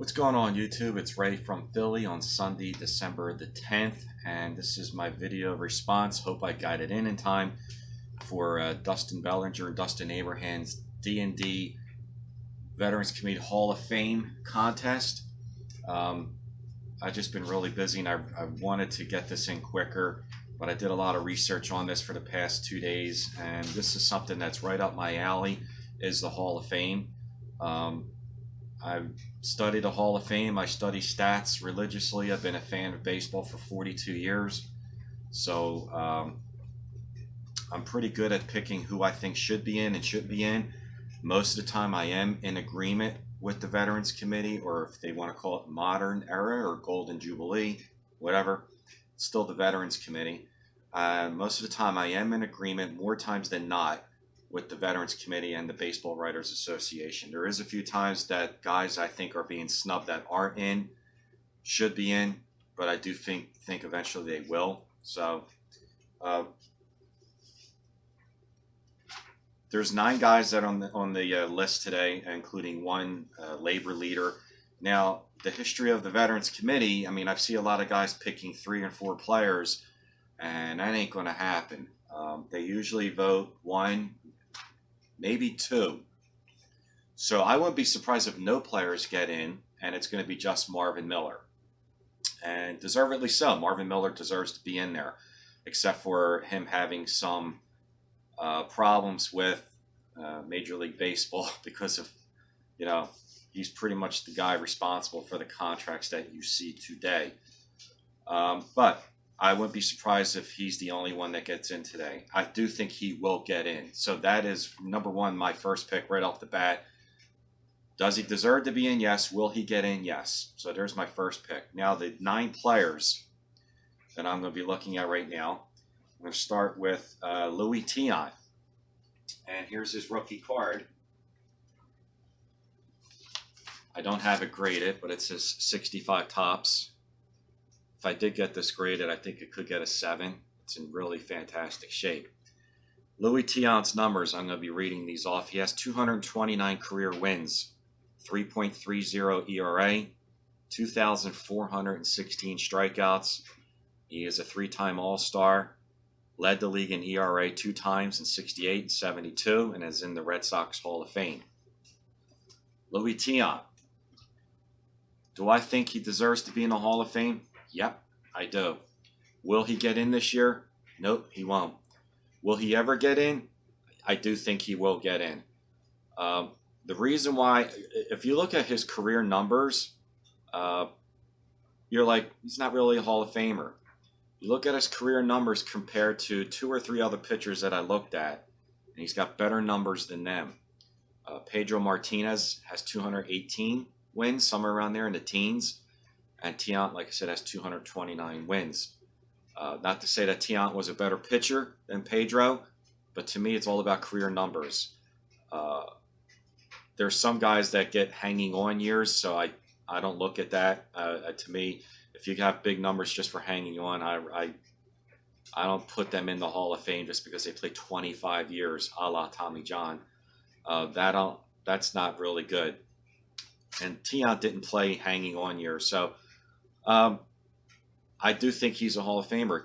What's going on YouTube? It's Ray from Philly on Sunday, December the 10th, and this is my video response. Hope I got it in time for Dustin Bellinger and Dustin Abraham's D&D Veterans Committee Hall of Fame contest. I've just been really busy and I wanted to get this in quicker, but I did a lot of research on this for the past 2 days, and this is something that's right up my alley, is the Hall of Fame. I've studied the Hall of Fame. I study stats religiously. I've been a fan of baseball for 42 years. So I'm pretty good at picking who I think should be in and shouldn't be in. Most of the time I am in agreement with the Veterans Committee, or if they want to call it Modern Era or Golden Jubilee, whatever, it's still the Veterans Committee. Most of the time I am in agreement, more times than not, with the Veterans Committee and the Baseball Writers Association. There is a few times that guys I think are being snubbed that aren't in, should be in, but I do think eventually they will. So there's 9 guys that are on the list today, including one labor leader. Now, the history of the Veterans Committee, I mean, I've seen a lot of guys picking 3 or 4 players, and that ain't going to happen. They usually vote 1, maybe 2. So I wouldn't be surprised if no players get in, and it's going to be just Marvin Miller. And deservedly so. Marvin Miller deserves to be in there, except for him having some problems with Major League Baseball because of, he's pretty much the guy responsible for the contracts that you see today. But I wouldn't be surprised if he's the only one that gets in today. I do think he will get in. So that is, number one, my first pick right off the bat. Does he deserve to be in? Yes. Will he get in? Yes. So there's my first pick. Now, the 9 players that I'm going to be looking at right now, I'm going to start with Louie Tiant. And here's his rookie card. I don't have it graded, but it says 65 tops. If I did get this graded, I think it could get a 7. It's in really fantastic shape. Louie Tiant's numbers, I'm going to be reading these off. He has 229 career wins, 3.30 ERA, 2,416 strikeouts. He is a 3-time All-Star, led the league in ERA 2 times in 68 and 72, and is in the Red Sox Hall of Fame. Louie Tiant. Do I think he deserves to be in the Hall of Fame? Yep, I do. Will he get in this year? Nope, he won't. Will he ever get in? I do think he will get in. The reason why, if you look at his career numbers, you're like, he's not really a Hall of Famer. You look at his career numbers compared to 2 or 3 other pitchers that I looked at, and he's got better numbers than them. Pedro Martinez has 218 wins, somewhere around there in the teens. And Tiant, like I said, has 229 wins. Not to say that Tiant was a better pitcher than Pedro, but to me, it's all about career numbers. There's some guys that get hanging on years, so I don't look at that. To me, if you have big numbers just for hanging on, I don't put them in the Hall of Fame just because they played 25 years, a la Tommy John. That's not really good. And Tiant didn't play hanging on years, so I do think he's a Hall of Famer.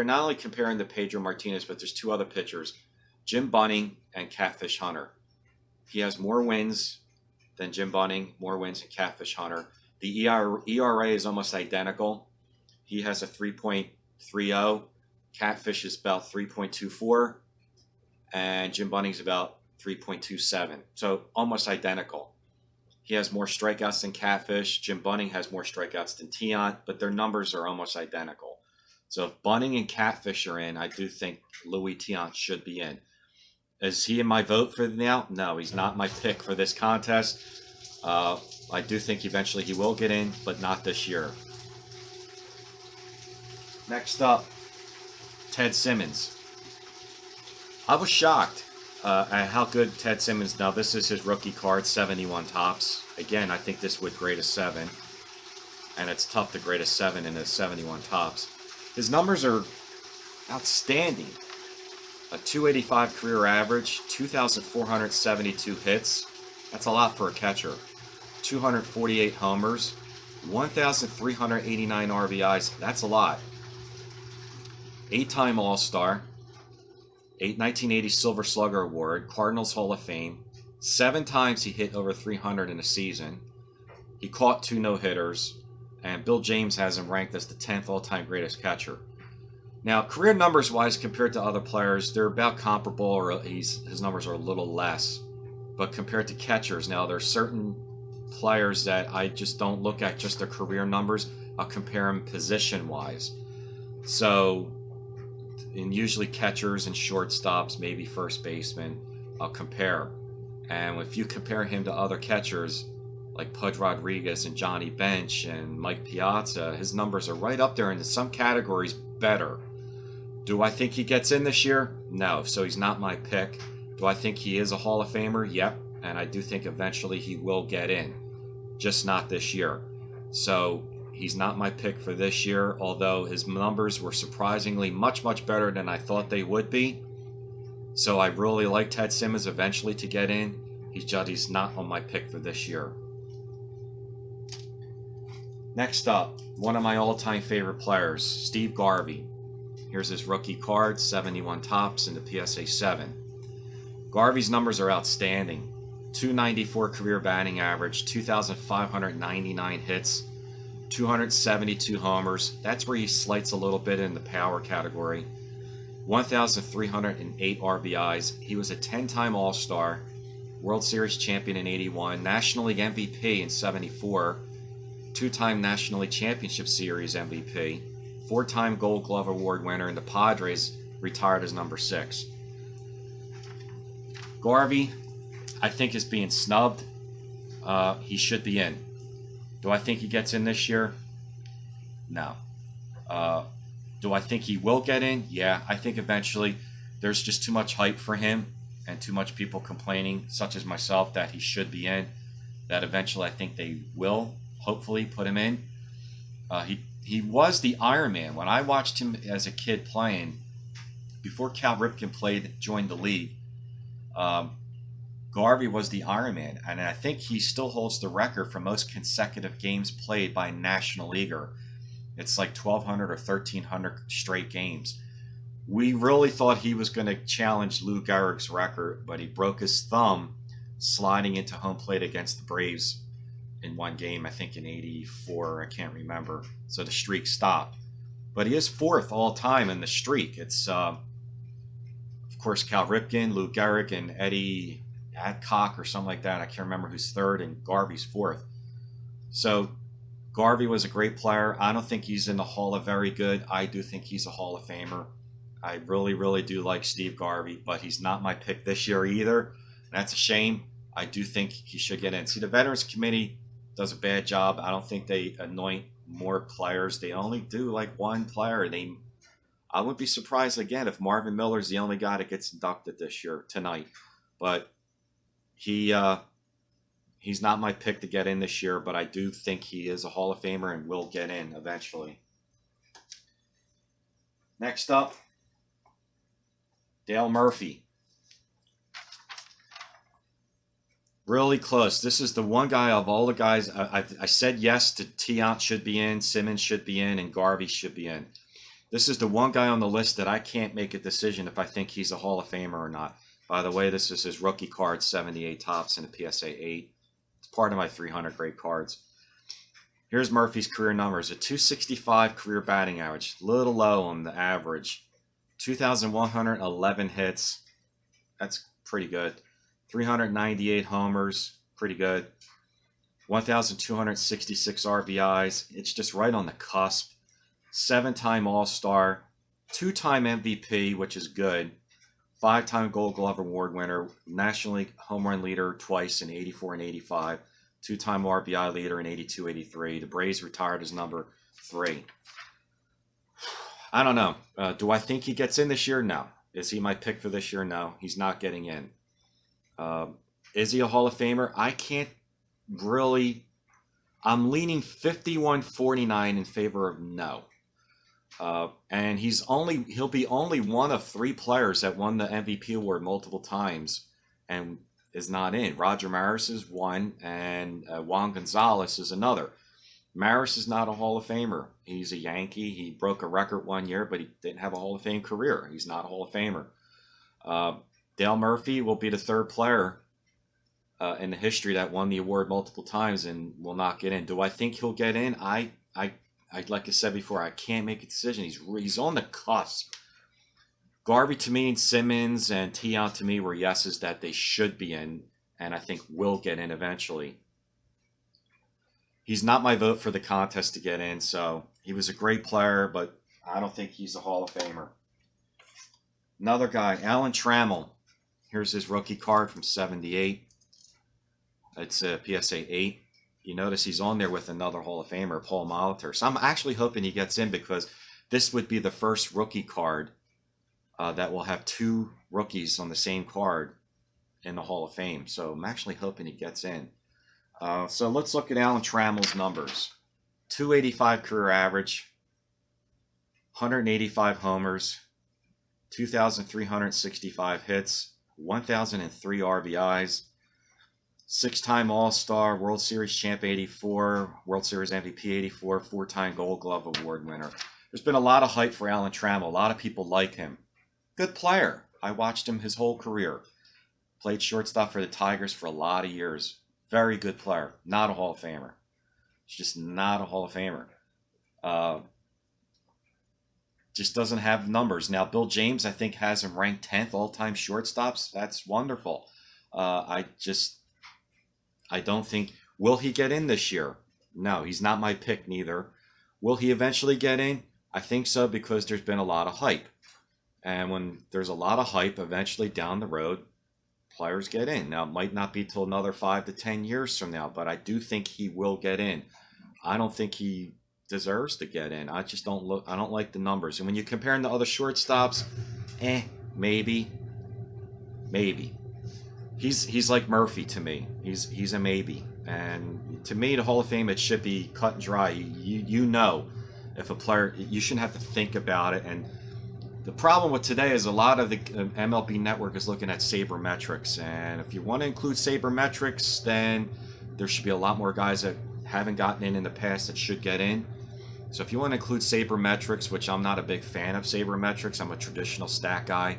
Not only comparing to Pedro Martinez, but there's 2 other pitchers, Jim Bunning and Catfish Hunter. He has more wins than Jim Bunning, more wins than Catfish Hunter. The ERA is almost identical. He has a 3.30. Catfish is about 3.24, and Jim Bunning's about 3.27. So almost identical. He has more strikeouts than Catfish. Jim Bunning has more strikeouts than Tiant, but their numbers are almost identical. So if Bunning and Catfish are in, I do think Louie Tiant should be in. Is he in my vote for now? No, he's not my pick for this contest. I do think eventually he will get in, but not this year. Next up, Ted Simmons. I was shocked at how good Ted Simmons. Now, this is his rookie card, 71 tops. Again, I think this would grade a 7. And it's tough to grade a 7 in a 71 tops. His numbers are outstanding. A 285 career average, 2,472 hits. That's a lot for a catcher. 248 homers, 1,389 RBIs. That's a lot. 8-time All-Star, 1980 Silver Slugger Award, Cardinals Hall of Fame. 7 times he hit over 300 in a season. He caught 2 no-hitters, and Bill James has him ranked as the 10th all-time greatest catcher. Now, career numbers-wise, compared to other players, they're about comparable, or his numbers are a little less. But compared to catchers, now there's certain players that I just don't look at just their career numbers. I'll compare them position-wise. So, and usually catchers and shortstops, maybe first baseman, I'll compare. And if you compare him to other catchers, like Pudge Rodriguez and Johnny Bench and Mike Piazza, his numbers are right up there, and in some categories better. Do I think he gets in this year? No, so he's not my pick. Do I think he is a Hall of Famer? Yep, and I do think eventually he will get in, just not this year. So he's not my pick for this year, although his numbers were surprisingly much, much better than I thought they would be. So I really like Ted Simmons eventually to get in. He's not on my pick for this year. Next up, one of my all-time favorite players, Steve Garvey. Here's his rookie card, 71 tops in the PSA 7. Garvey's numbers are outstanding. 294 career batting average, 2,599 hits, 272 homers. That's where he slights a little bit in the power category. 1,308 RBIs. He was a 10-time All-Star, World Series champion in 81, National League MVP in 74, 2-time National League Championship Series MVP, 4-time Gold Glove Award winner, and the Padres retired as number 6. Garvey, I think, is being snubbed. He should be in. Do I think he gets in this year? No. Do I think he will get in? Yeah, I think eventually. There's just too much hype for him and too much people complaining, such as myself, that he should be in, that eventually I think they will hopefully put him in. He was the Iron Man. When I watched him as a kid playing, before Cal Ripken joined the league, Garvey was the Iron Man, and I think he still holds the record for most consecutive games played by a National Leaguer. It's like 1,200 or 1,300 straight games. We really thought he was going to challenge Lou Gehrig's record, but he broke his thumb sliding into home plate against the Braves in one game, I think in 84, I can't remember. So the streak stopped. But he is 4th all time in the streak. It's, of course, Cal Ripken, Lou Gehrig, and Eddie Adcock or something like that. I can't remember who's 3rd, and Garvey's 4th. So Garvey was a great player. I don't think he's in the Hall of Very Good. I do think he's a Hall of Famer. I really, really do like Steve Garvey, but he's not my pick this year either. That's a shame. I do think he should get in. See, the Veterans Committee does a bad job. I don't think they anoint more players. They only do like one player. I would be surprised again if Marvin Miller's the only guy that gets inducted this year, tonight. But he's not my pick to get in this year, but I do think he is a Hall of Famer and will get in eventually. Next up, Dale Murphy. Really close. This is the one guy of all the guys. I said yes to Tiant should be in, Simmons should be in, and Garvey should be in. This is the one guy on the list that I can't make a decision if I think he's a Hall of Famer or not. By the way, this is his rookie card, 78 tops in a PSA 8. It's part of my 300 great cards. Here's Murphy's career numbers. A 265 career batting average. Little low on the average. 2,111 hits. That's pretty good. 398 homers. Pretty good. 1,266 RBIs. It's just right on the cusp. 7-time All-Star. 2-time MVP, which is good. 5-time Gold Glove Award winner. National League home run leader twice in 84 and 85. 2-time RBI leader in 82, 83. The Braves retired as number 3. I don't know. Do I think he gets in this year? No. Is he my pick for this year? No. He's not getting in. Is he a Hall of Famer? I can't really. I'm leaning 51-49 in favor of no. And he'll be only one of 3 players that won the MVP award multiple times. And is not in. Roger Maris is one, and Juan Gonzalez is another. Maris is not a Hall of Famer. He's a Yankee. He broke a record one year, but he didn't have a Hall of Fame career. He's not a Hall of Famer. Dale Murphy will be the third player in the history that won the award multiple times and will not get in. Do I think he'll get in? I like I said before, I can't make a decision. He's on the cusp. Garvey to me and Simmons and Tiant to me were yeses that they should be in, and I think will get in eventually. He's not my vote for the contest to get in, so he was a great player, but I don't think he's a Hall of Famer. Another guy, Alan Trammell. Here's his rookie card from '78. It's a PSA 8. You notice he's on there with another Hall of Famer, Paul Molitor. So I'm actually hoping he gets in because this would be the first rookie card that will have two rookies on the same card in the Hall of Fame. So I'm actually hoping he gets in. So let's look at Alan Trammell's numbers. 285 career average, 185 homers, 2,365 hits, 1,003 RBIs, six-time All-Star, World Series champ 84, World Series MVP 84, four-time Gold Glove Award winner. There's been a lot of hype for Alan Trammell. A lot of people like him. Good player. I watched him his whole career. Played shortstop for the Tigers for a lot of years. Very good player. Not a Hall of Famer. He's just not a Hall of Famer. Just doesn't have numbers. Now, Bill James, I think, has him ranked 10th all-time shortstops. That's wonderful. I don't think... Will he get in this year? No, he's not my pick neither. Will he eventually get in? I think so because there's been a lot of hype. And when there's a lot of hype, eventually down the road, players get in. Now, it might not be till another 5 to 10 years from now, but I do think he will get in. I don't think he deserves to get in. I just don't look. I don't like the numbers. And when you compare him to other shortstops, maybe. He's like Murphy to me. He's a maybe. And to me, the Hall of Fame, it should be cut and dry. You know, if a player, you shouldn't have to think about it. And the problem with today is a lot of the MLB Network is looking at sabermetrics, and if you want to include sabermetrics, then there should be a lot more guys that haven't gotten in the past that should get in. So if you want to include sabermetrics, which I'm not a big fan of sabermetrics, I'm a traditional stat guy.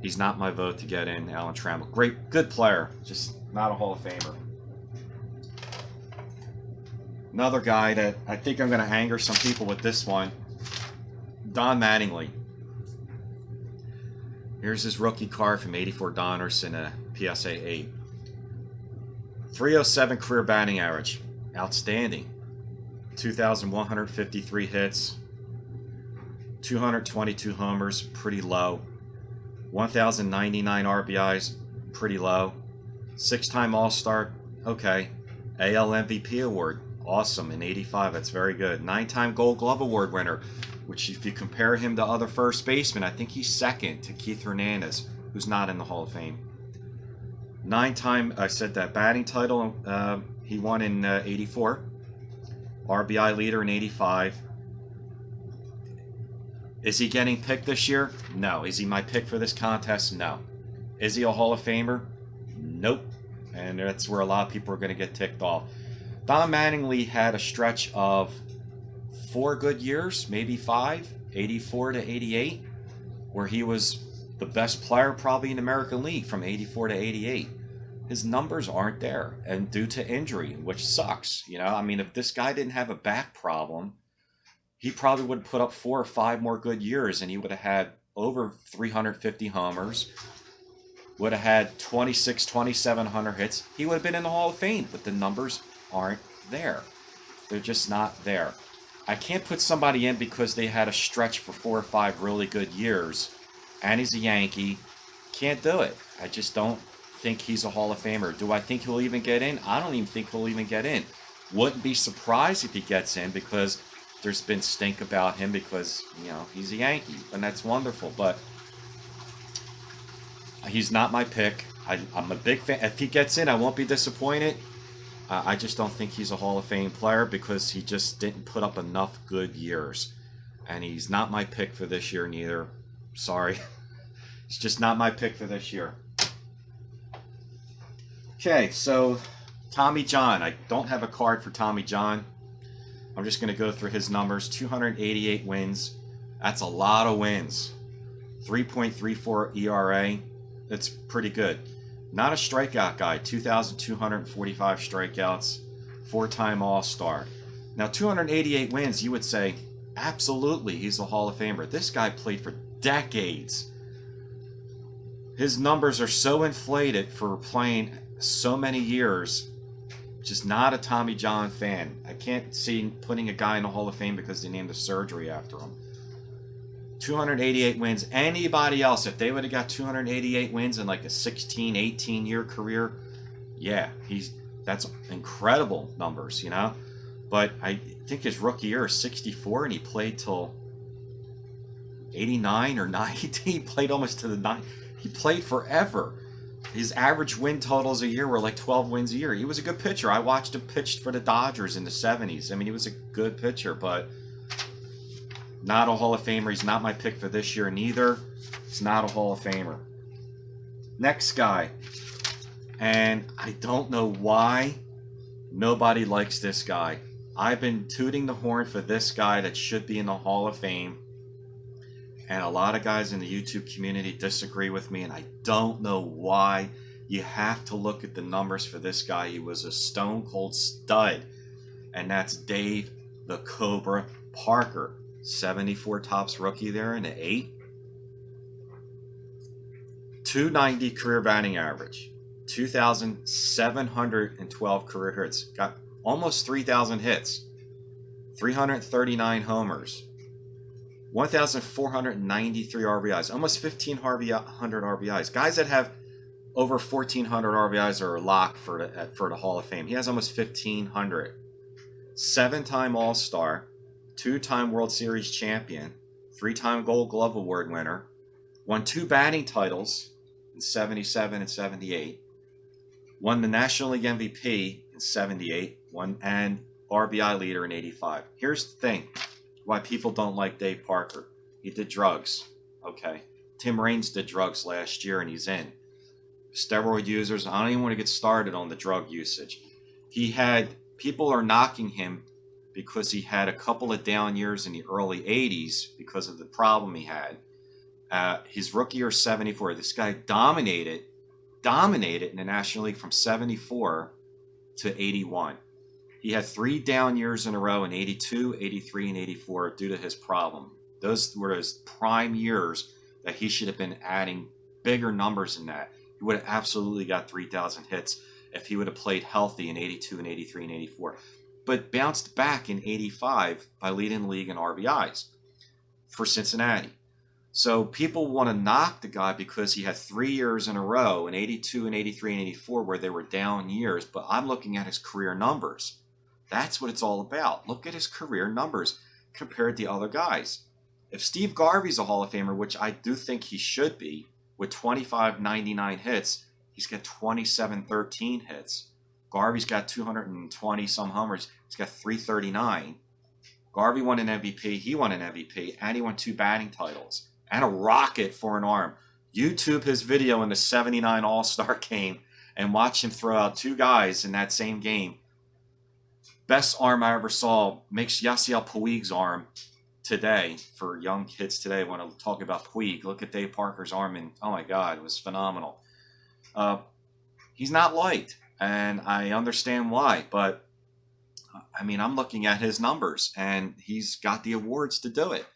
He's not my vote to get in. Alan Trammell, good player, just not a Hall of Famer. Another guy that I think I'm going to anger some people with this one, Don Mattingly. Here's his rookie card from '84 Donners in a PSA 8. 307 career batting average. Outstanding. 2,153 hits. 222 homers. Pretty low. 1,099 RBIs. Pretty low. Six-time All-Star. Okay. AL MVP award. Awesome. In '85. That's very good. 9-time Gold Glove Award winner. Which, if you compare him to other first basemen, I think he's second to Keith Hernandez, who's not in the Hall of Fame. 9-time, I said that, batting title, he won in '84. RBI leader in '85. Is he getting picked this year? No. Is he my pick for this contest? No. Is he a Hall of Famer? Nope. And that's where a lot of people are going to get ticked off. Don Mattingly had a stretch of 4 good years, maybe 5, '84 to '88, where he was the best player probably in the American League from '84 to '88. His numbers aren't there, and due to injury, which sucks. You know, I mean, if this guy didn't have a back problem, he probably would have put up 4 or 5 more good years, and he would have had over 350 homers, would have had 2,700 hits. He would have been in the Hall of Fame, but the numbers aren't there. They're just not there. I can't put somebody in because they had a stretch for 4 or 5 really good years, and he's a Yankee. Can't do it. I just don't think he's a Hall of Famer. Do I think he'll even get in? I don't even think he'll even get in. Wouldn't be surprised if he gets in because there's been stink about him because, you know, he's a Yankee, and that's wonderful, but he's not my pick. I'm a big fan. If he gets in, I won't be disappointed. I just don't think he's a Hall of Fame player because he just didn't put up enough good years. And he's not my pick for this year neither. Sorry. It's just not my pick for this year. Okay, so Tommy John. I don't have a card for Tommy John. I'm just going to go through his numbers. 288 wins. That's a lot of wins. 3.34 ERA. That's pretty good. Not a strikeout guy. 2,245 strikeouts. 4-time All-Star. Now, 288 wins, you would say, absolutely, he's a Hall of Famer. This guy played for decades. His numbers are so inflated for playing so many years. Just not a Tommy John fan. I can't see putting a guy in the Hall of Fame because they named a surgery after him. 288 wins. Anybody else, if they would have got 288 wins in like a 16, 18 year career, yeah, that's incredible numbers, you know? But I think his rookie year is 64 and he played till 89 or 90. He played almost to the 90. He played forever. His average win totals a year were like 12 wins a year. He was a good pitcher. I watched him pitch for the Dodgers in the 70s. I mean, he was a good pitcher, but not a Hall of Famer. He's not my pick for this year, neither. He's not a Hall of Famer. Next guy. And I don't know why nobody likes this guy. I've been tooting the horn for this guy that should be in the Hall of Fame. And a lot of guys in the YouTube community disagree with me, and I don't know why. You have to look at the numbers for this guy. He was a stone cold stud, and that's Dave the Cobra Parker. 74 tops rookie there in the 8. 290 career batting average. 2,712 career hits. Got almost 3,000 hits. 339 homers. 1,493 RBIs, almost 1,500 RBIs. Guys that have over 1,400 RBIs are a lock for the Hall of Fame. He has almost 1,500. 7-time All-Star, 2-time World Series champion, 3-time Gold Glove Award winner, won 2 batting titles in 77 and 78, won the National League MVP in 78, and RBI leader in 85. Here's the thing. Why people don't like Dave Parker. He did drugs. Okay. Tim Raines did drugs last year and he's in. Steroid users, I don't even want to get started on the drug usage. People are knocking him because he had a couple of down years in the early 80s because of the problem he had. His rookie year 74. This guy dominated in the National League from 74 to 81. He had 3 down years in a row in 82, 83, and 84 due to his problem. Those were his prime years that he should have been adding bigger numbers than that. He would have absolutely got 3,000 hits if he would have played healthy in 82 and 83 and 84. But bounced back in 85 by leading the league in RBIs for Cincinnati. So people want to knock the guy because he had 3 years in a row in 82 and 83 and 84 where they were down years. But I'm looking at his career numbers. That's what it's all about. Look at his career numbers compared to other guys. If Steve Garvey's a Hall of Famer, which I do think he should be, with 2599 hits, he's got 2713 hits. Garvey's got 220 some homers. He's got 339. Garvey won an MVP. He won an MVP, and he won 2 batting titles and a rocket for an arm. YouTube his video in the 79 All-Star game and watch him throw out 2 guys in that same game. Best arm I ever saw. Makes Yasiel Puig's arm today. For young kids today, when I talk about Puig, look at Dave Parker's arm, and oh my God, it was phenomenal. He's not liked, and I understand why, but I mean, I'm looking at his numbers, and he's got the awards to do it.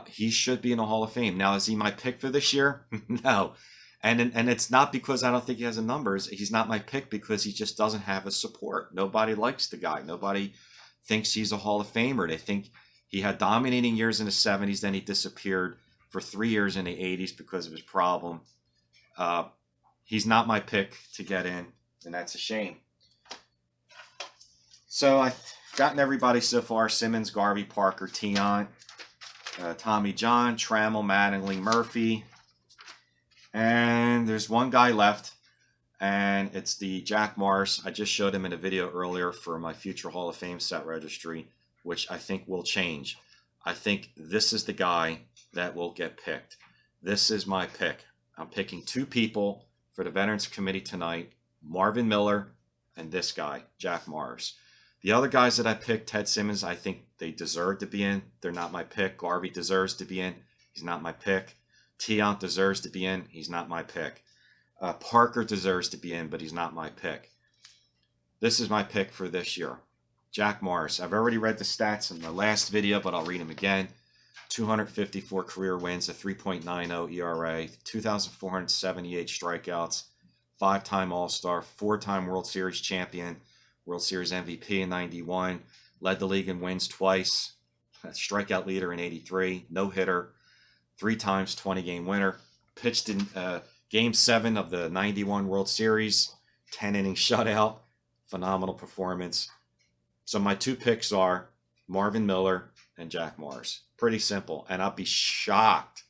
He should be in the Hall of Fame. Now, is he my pick for this year? No. And it's not because I don't think he has the numbers. He's not my pick because he just doesn't have his support. Nobody likes the guy. Nobody thinks he's a Hall of Famer. They think he had dominating years in the 70s, then he disappeared for 3 years in the 80s because of his problem. He's not my pick to get in, and that's a shame. So I've gotten everybody so far. Simmons, Garvey, Parker, Tiant, Tommy John, Trammell, Mattingly, Murphy. And there's one guy left, and it's the Jack Morris. I just showed him in a video earlier for my future Hall of Fame set registry, which I think will change. I think this is the guy that will get picked. This is my pick. I'm picking 2 people for the Veterans Committee tonight. Marvin Miller, and this guy, Jack Morris. The other guys that I picked, Ted Simmons, I think they deserve to be in. They're not my pick. Garvey deserves to be in. He's not my pick. Tiant deserves to be in. He's not my pick. Parker deserves to be in, but he's not my pick. This is my pick for this year. Jack Morris. I've already read the stats in the last video, but I'll read them again. 254 career wins, a 3.90 ERA, 2,478 strikeouts, 5-time All-Star, 4-time World Series champion, World Series MVP in 91, led the league in wins twice, strikeout leader in 83, no-hitter, 3 times 20-game winner, pitched in Game 7 of the 91 World Series, 10-inning shutout, phenomenal performance. So my 2 picks are Marvin Miller and Jack Morris. Pretty simple. And I'll be shocked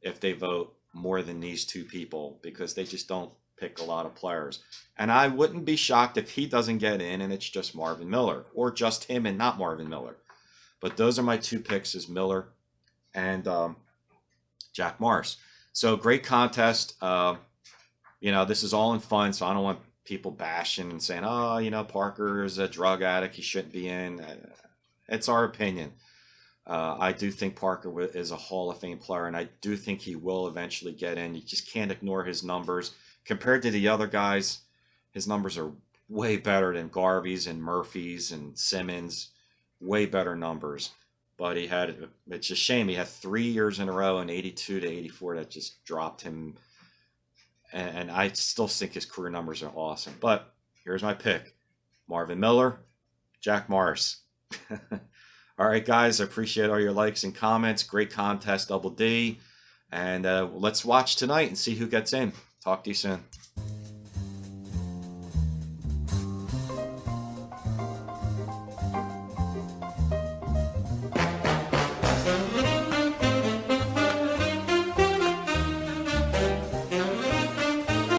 if they vote more than these 2 people because they just don't pick a lot of players. And I wouldn't be shocked if he doesn't get in and it's just Marvin Miller or just him and not Marvin Miller. But those are my 2 picks, is Miller and Jack Morris. So great contest. This is all in fun, so I don't want people bashing and saying, oh, Parker is a drug addict, he shouldn't be in. It's our opinion. I do think Parker is a Hall of Fame player, and I do think he will eventually get in. You just can't ignore his numbers. Compared to the other guys, his numbers are way better than Garvey's and Murphy's and Simmons. Way better numbers. But it's a shame. He had 3 years in a row in 82 to 84 that just dropped him. And I still think his career numbers are awesome. But here's my pick. Marvin Miller, Jack Morris. All right, guys, I appreciate all your likes and comments. Great contest, Double D. And let's watch tonight and see who gets in. Talk to you soon.